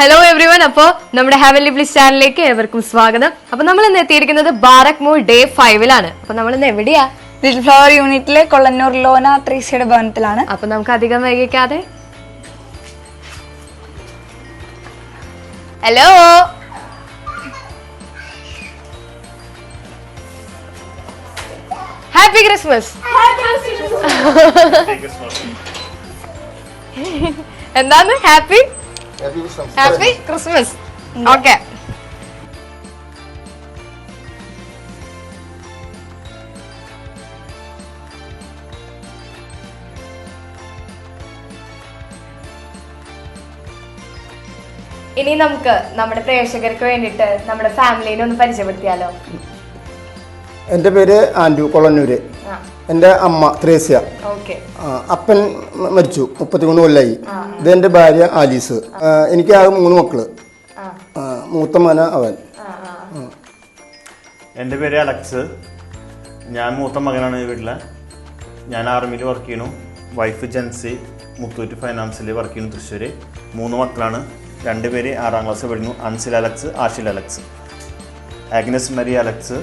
Hello every one. അപ്പോൾ നമ്മുടെ heavenly bliss ചാനലിലേക്ക് ഏവർക്കും സ്വാഗതം. അപ്പൊ നമ്മൾ ഇന്ന് എത്തിയിരിക്കുന്നത് ബാറക് മോൾ ഡേ 5-ലാണ്. അപ്പൊ നമ്മൾ ഇന്ന് എവിടെയാ? ലിറ്റിൽ ഫ്ലവർ യൂണിറ്റിലെ കൊള്ളന്നൂർ ലോന ത്രേസ്യയുടെ ഭവനത്തിലാണ്. അപ്പൊ നമുക്ക് അധികം വൈകിക്കാതെ ഹലോ ഹാപ്പി ക്രിസ്മസ്. എന്താണ് ഹാപ്പി ക്രിസ്മസ്? ഓക്കെ. ഇനി നമുക്ക് നമ്മുടെ പ്രേക്ഷകർക്ക് വേണ്ടിയിട്ട് നമ്മുടെ ഫാമിലിനെ ഒന്ന് പരിചയപ്പെടുത്തിയാലോ? എൻ്റെ പേര് ആൻഡു, കൊള്ളന്നൂര്. എൻ്റെ അമ്മ ത്രേസ്യ. അപ്പൻ മരിച്ചു, 33 കൊല്ലായി. ഇതെൻ്റെ ഭാര്യ ആലീസ്. എനിക്ക് ആകെ 3 മക്കള്. മൂത്ത മന അവൻ. എൻ്റെ പേര് അലക്സ്. ഞാൻ മൂത്ത മകനാണ് വീട്ടിലെ. ഞാൻ ആർമിയിൽ വർക്ക് ചെയ്യണു. വൈഫ് ജെൻസി മുത്തൂറ്റ് ഫൈനാൻസിൽ വർക്ക് ചെയ്യുന്നു, തൃശ്ശൂർ. 3 മക്കളാണ്. 2 പേര് 6ാം ക്ലാസ്സിൽ പഠിക്കുന്നു. Ansil Alex, Ashil Alex. Agnes Marie Alex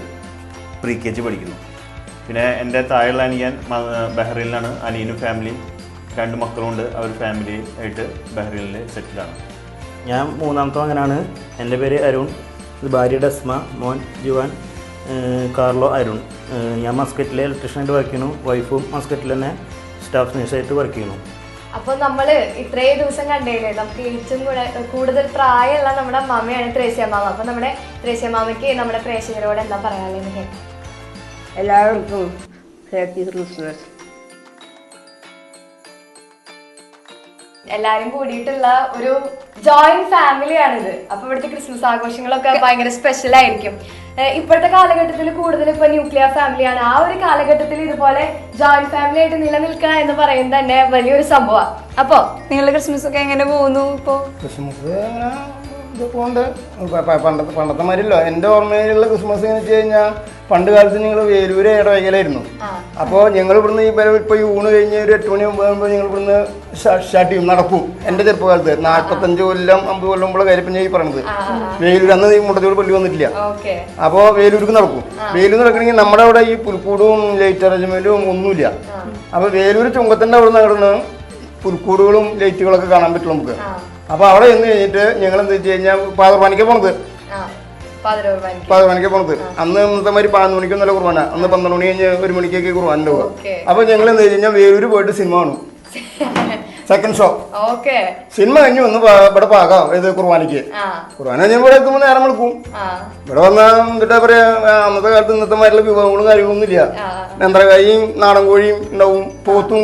pre KG പഠിക്കുന്നു. പിന്നെ എൻ്റെ താഴെയുള്ള അനിയൻ ബഹ്റൈനിലാണ്. അനിയനും ഫാമിലിയും 2 മക്കളുണ്ട്. അവർ ഫാമിലി ആയിട്ട് ബഹ്റൈനിൽ സെറ്റിലാണ്. ഞാൻ 3ാമത്തെ മകനാണ്. എൻ്റെ പേര് അരുൺ. ഇത് ഭാര്യ ഡസ്മ, മോൻ ജുവാൻ, കാർലോ, അരുൺ. ഞാൻ മസ്കറ്റിലെ ഇലക്ട്രീഷ്യനായിട്ട് വർക്ക് ചെയ്യുന്നു. വൈഫും മസ്കറ്റിൽ തന്നെ സ്റ്റാഫ് നേഴ്സായിട്ട് വർക്ക് ചെയ്യുന്നു. അപ്പൊ നമ്മള് ഇത്രയും ദിവസം കണ്ടേലേ, നമുക്ക് ഏറ്റവും കൂടുതൽ പ്രായമുള്ള നമ്മുടെ അമ്മാമയാണ് ത്രേസ്യ മാമ. അപ്പൊ നമ്മുടെ ത്രേസ്യ മാമയ്ക്ക് നമ്മുടെ പ്രേക്ഷകരോട് എന്താ പറയാനുള്ളത് കേൾക്കാം. എല്ലാവർക്കും ഹാപ്പി ക്രിസ്മസ്. എല്ലാരും കൂടിയിട്ടുള്ള ഒരു ജോയിന്റ് ഫാമിലിയാണിത്. അപ്പൊ ഇവിടുത്തെ ക്രിസ്മസ് ആഘോഷങ്ങളൊക്കെ ഭയങ്കര സ്പെഷ്യൽ ആയിരിക്കും. ഇപ്പോഴത്തെ കാലഘട്ടത്തിൽ കൂടുതൽ ഇപ്പൊ ന്യൂക്ലിയർ ഫാമിലിയാണ്. ആ ഒരു കാലഘട്ടത്തിൽ ഇതുപോലെ ജോയിന്റ് ഫാമിലി ആയിട്ട് നിലനിൽക്കുക എന്ന് പറയുന്നത് തന്നെ വലിയൊരു സംഭവമാണ്. അപ്പൊ നിങ്ങളുടെ ക്രിസ്മസ് ഒക്കെ എങ്ങനെ പോകുന്നു? ഇപ്പോ ക്രിസ്മസ് ഇതൊക്കെ പണ്ടത്തെ മാതിരില്ലോ. എൻ്റെ ഓർമ്മയിലുള്ള ക്രിസ്മസ് എന്ന് വെച്ച് കഴിഞ്ഞാൽ പണ്ട് കാലത്ത് ഞങ്ങൾ വേലൂര് ഇടവകയിലായിരുന്നു. അപ്പോൾ ഞങ്ങൾ ഇവിടുന്ന് ഇപ്പോൾ ഈ ഊണ് കഴിഞ്ഞ് ഒരു 8 മണി ആകുമ്പോൾ ഞങ്ങൾ ഇവിടുന്ന് സ്റ്റാർട്ട് ചെയ്യും, നടക്കും. എൻ്റെ ചെറുപ്പകാലത്ത് 45 കൊല്ലം 50 കൊല്ലം മുമ്പുള്ള കാര്യം ഞാൻ ഈ പറഞ്ഞത്. വേലൂർ അന്ന് ഈ മുട്ടത്തോട് പള്ളി വന്നിട്ടില്ല. അപ്പോൾ വേലൂർക്ക് നടക്കും. വേലൂർ നടക്കണമെങ്കിൽ നമ്മുടെ അവിടെ ഈ പുൽക്കൂടും ലൈറ്റ് അറേഞ്ച്മെന്റും ഒന്നുമില്ല. അപ്പോൾ വേലൂർ ചുങ്കത്തിൻ്റെ അവിടെ നിന്ന് പുൽക്കൂടുകളും ലൈറ്റുകളൊക്കെ കാണാൻ പറ്റും നമുക്ക്. അപ്പോൾ അവിടെ ചെന്ന് കഴിഞ്ഞിട്ട് ഞങ്ങൾ എന്താ വെച്ച് കഴിഞ്ഞാൽ പാതർപാനിക്ക് പോണത്. അന്ന് ഇന്നത്തെ മാതിരി 11 മണിക്കൊന്നല്ല കുർബാന. അന്ന് 12 മണി കഴിഞ്ഞ് 1 മണിക്കൊക്കെ കുർബാന പോകും. അപ്പോൾ ഞങ്ങൾ എന്താ വെച്ച് കഴിഞ്ഞാൽ വേലൂര് പോയിട്ട് സിനിമ കാണും. സെക്കൻഡ് ഷോ സിനിമ കഴിഞ്ഞ് വന്ന് ഇവിടെ പാകാം. ഇത് കുർബാനയ്ക്ക്. കുർബാന കഴിഞ്ഞ് ഇവിടെ എത്തുമ്പോൾ നേരം വിളിക്കും. ഇവിടെ വന്നാൽ എന്താ പറയാ, അന്നത്തെ കാലത്ത് ഇന്നത്തെ മാതിരിയുള്ള വിഭവങ്ങളും കാര്യങ്ങളൊന്നും ഇല്ല. നെന്ത്രക്കായും നാടൻ കോഴിയും ഉണ്ടാവും, പോത്തും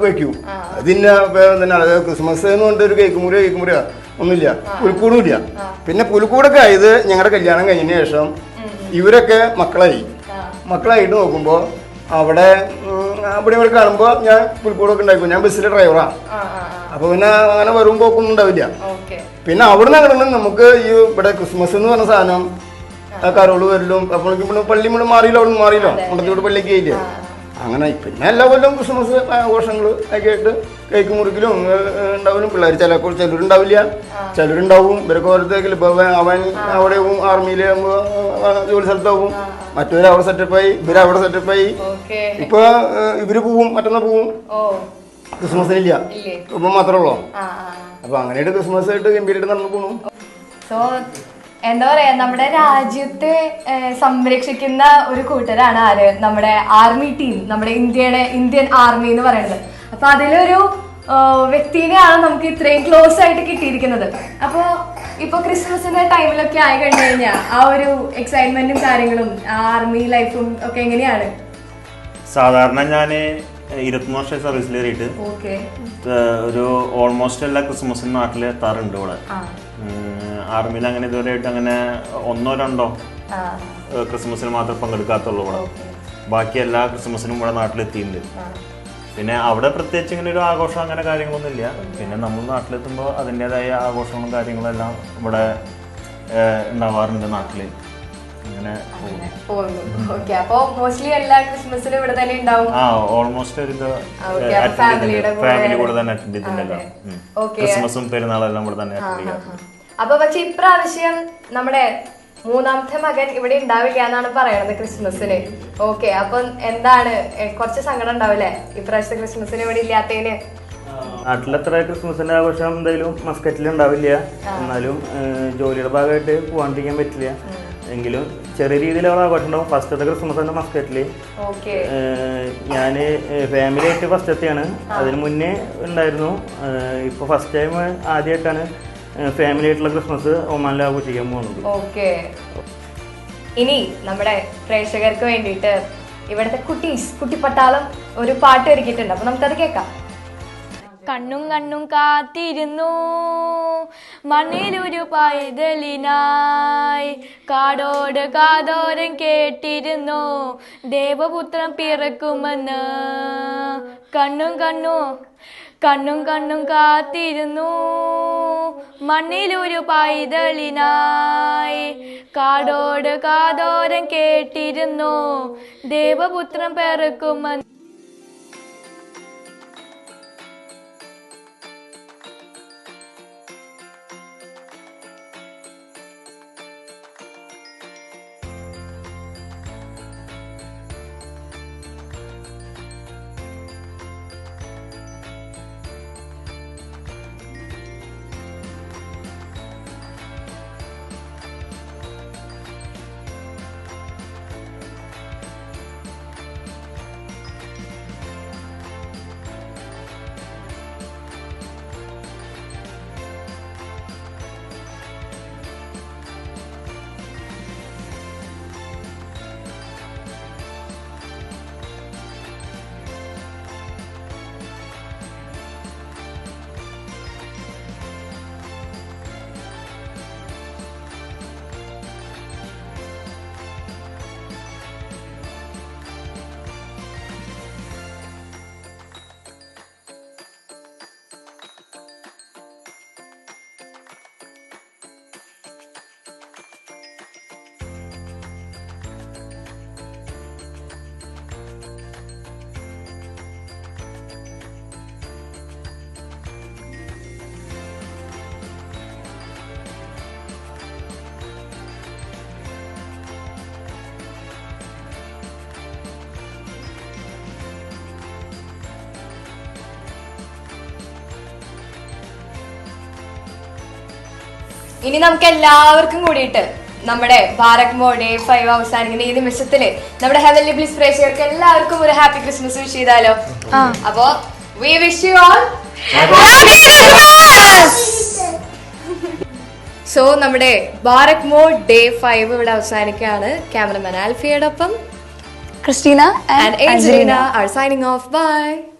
വയ്ക്കും. അതിന് ക്രിസ്മസ് എന്ന് പറഞ്ഞിട്ട് ഒരു കേക്ക് മുറിയ ഒന്നുമില്ല, പുൽക്കൂടും ഇല്ല. പിന്നെ പുൽക്കൂടൊക്കെ ആയത് ഞങ്ങളുടെ കല്യാണം കഴിഞ്ഞതിന് ശേഷം ഇവരൊക്കെ മക്കളായിട്ട് നോക്കുമ്പോൾ അവിടെ ഇവിടെ കാണുമ്പോൾ ഞാൻ പുൽക്കൂടൊക്കെ ഉണ്ടാക്കും. ഞാൻ ബസ്സിലെ ഡ്രൈവറാണ്. അപ്പൊ പിന്നെ അങ്ങനെ വരും പോക്കൊന്നും ഉണ്ടാവില്ല. പിന്നെ അവിടെ നിന്ന് നമുക്ക് ഈ ഇവിടെ ക്രിസ്മസ് എന്ന് പറഞ്ഞ സാധനം കരോള് വരലും അപ്പോഴേക്കും പള്ളി മുഴുവൻ മാറിയില്ലോ, അവിടെ നിന്ന് മാറിയില്ലോ, മുണ്ടത്തിലൂടെ പള്ളിക്ക് ആയില്ലേ. അങ്ങനെ പിന്നെ എല്ലാ കൊല്ലം ക്രിസ്മസ് ആഘോഷങ്ങൾ ഒക്കെ ആയിട്ട് കേക്ക് മുറിക്കലും ഉണ്ടാവലും. പിള്ളേർ ചിലരുണ്ടാവില്ല, ചിലരുണ്ടാവും. ഇവരൊക്കെ ഓരോരുത്തേക്കിൽ ഇപ്പൊ അവൻ അവിടെ ആർമിയിൽ ജോലി സ്ഥലത്താവും, മറ്റവര് അവിടെ സെറ്റപ്പായി, ഇവരവിടെ സെറ്റപ്പായി. ഇപ്പൊ ഇവര് പോവും, മറ്റന്നാ പോവും. ക്രിസ്മസിനില്ല, ഇപ്പൊ മാത്രമേ ഉള്ളൂ. അപ്പൊ അങ്ങനെയായിട്ട് ക്രിസ്മസ് ആയിട്ട് ഗംഭീരമായിട്ട് നടന്നു പോണു. എന്താ പറയാ, നമ്മുടെ രാജ്യത്തെ സംരക്ഷിക്കുന്ന ഒരു കൂട്ടരാണ് ആര്? നമ്മുടെ ആർമി ടീം, നമ്മുടെ ഇന്ത്യൻ ആർമി എന്ന് പറയുന്നത്. അപ്പൊ അതിലൊരു വ്യക്തിനെയാണ് നമുക്ക് ഇത്രയും ക്ലോസ് ആയിട്ട് കിട്ടിയിരിക്കുന്നത്. അപ്പൊ ഇപ്പൊ ക്രിസ്മസിന്റെ ടൈമിലൊക്കെ ആയി കഴിഞ്ഞു കഴിഞ്ഞാൽ ആ ഒരു എക്സൈറ്റ്മെന്റും കാര്യങ്ങളും ആർമി ലൈഫും ഒക്കെ എങ്ങനെയാണ്? സാധാരണ ഞാൻ 23 വർഷം സർവീസിൽ കയറിയിട്ട് ഒരു ഓൾമോസ്റ്റ് എല്ലാ ക്രിസ്മസിനും നാട്ടിൽ എത്താറുണ്ട്. ഇവിടെ ആർമിയിൽ അങ്ങനെ ഇതുവരെയായിട്ട് അങ്ങനെ 1-2 ക്രിസ്മസിന് മാത്രമേ പങ്കെടുക്കാത്തുള്ളൂ. ഇവിടെ ബാക്കി എല്ലാ ക്രിസ്മസിനും ഇവിടെ നാട്ടിലെത്തിയിട്ടുണ്ട്. പിന്നെ അവിടെ പ്രത്യേകിച്ച് ഇങ്ങനെ ഒരു ആഘോഷം അങ്ങനെ കാര്യങ്ങളൊന്നും ഇല്ല. പിന്നെ നമ്മൾ നാട്ടിലെത്തുമ്പോൾ അതിൻ്റെതായ ആഘോഷങ്ങളും കാര്യങ്ങളും എല്ലാം ഇവിടെ ഉണ്ടാവാറുണ്ട് നാട്ടിൽ. അങ്ങനെ അപ്പൊ മോസ്റ്റ്ലി എല്ലാ ക്രിസ്മസിനും ഇവിടെ തന്നെ ഉണ്ടാവും. ഓൾമോസ്റ്റ് ഒരു ഫാമിലി കൂടെ തന്നെ അറ്റൻഡ് ചെയ്തിട്ടുണ്ടല്ലോ. ക്രിസ്മസും പെരുന്നാളെല്ലാം ഇവിടെ തന്നെ അറ്റൻഡ് ചെയ്യാം. അപ്പൊ പക്ഷെ ഇപ്രാവശ്യം നമ്മുടെ മൂന്നാമത്തെ മകൻ ഇവിടെ ഉണ്ടാവില്ല എന്നാണ് പറയണത് ക്രിസ്മസിന്. ഓക്കെ, അപ്പൊ എന്താണ് കുറച്ച് സങ്കടം ഉണ്ടാവില്ലേ ഇപ്രാവശ്യത്തെ ക്രിസ്മസിന് ഇവിടെ ഇല്ലാത്തതിന്? നാട്ടിലത്ര ക്രിസ്മസിന്റെ ആഘോഷം എന്തായാലും മസ്കറ്റിൽ ഉണ്ടാവില്ല. എന്നാലും ജോലിയുടെ ഭാഗമായിട്ട് പോകാണ്ടിരിക്കാൻ പറ്റില്ല. എങ്കിലും ചെറിയ രീതിയിലുള്ള ആഘോഷം ഉണ്ടാവും. ഫസ്റ്റത്തെ ക്രിസ്മസ് തന്നെ മസ്കറ്റില്. ഞാൻ ഫാമിലി ആയിട്ട് ഫസ്റ്റത്തെയാണ്. അതിന് മുന്നേ ഉണ്ടായിരുന്നു. ഇപ്പൊ ഫസ്റ്റ് ടൈം ആദ്യമായിട്ടാണ് ഫാമിലി ആയിട്ടുള്ള ക്രിസ്മസ് ഒമാനിൽ ആഘോഷിക്കാൻ പോകുന്നത്. ഓക്കെ, ഇനി നമ്മുടെ പ്രേക്ഷകർക്ക് വേണ്ടിയിട്ട് ഇവിടുത്തെ കുട്ടിപ്പട്ടാളം ഒരു പാട്ട് ഒരുക്കിയിട്ടുണ്ട്. അപ്പൊ നമുക്കത് കേൾക്കാം. കണ്ണും കണ്ണും കാത്തിരുന്നു മണ്ണിലൊരു പൈതലിനായി, കാടോട് കാതോരം കേട്ടിരുന്നു ദേവപുത്രൻ പിറക്കുമെന്ന്. കണ്ണും കണ്ണും കാത്തിരുന്നു മണ്ണിലൊരു പൈതലിനായി, കാടോട് കാതോരം കേട്ടിരുന്നു ദേവപുത്രൻ പിറക്കുമെന്ന്. ഇനി നമുക്ക് എല്ലാവർക്കും കൂടിയിട്ട് നമ്മുടെ ഭാരത് മോ ഡേ 5 അവസാനിക്കുന്ന ഈ നിമിഷത്തില് നമ്മുടെ ഹെവൻലി ബ്ലിസ് പ്രേക്ഷകർക്ക് എല്ലാവർക്കും ഒരു ഹാപ്പി ക്രിസ്മസ് വിഷ് ചെയ്താലോ? അപ്പോ we wish you all happy Christmas. So നമ്മുടെ ഭാരത് മോ ഡേ 5 ഇവിടെ അവസാനിക്കുകയാണ്. ക്യാമറമാൻ ആൽഫിയോടൊപ്പം Christina and Angelina are signing off. Bye.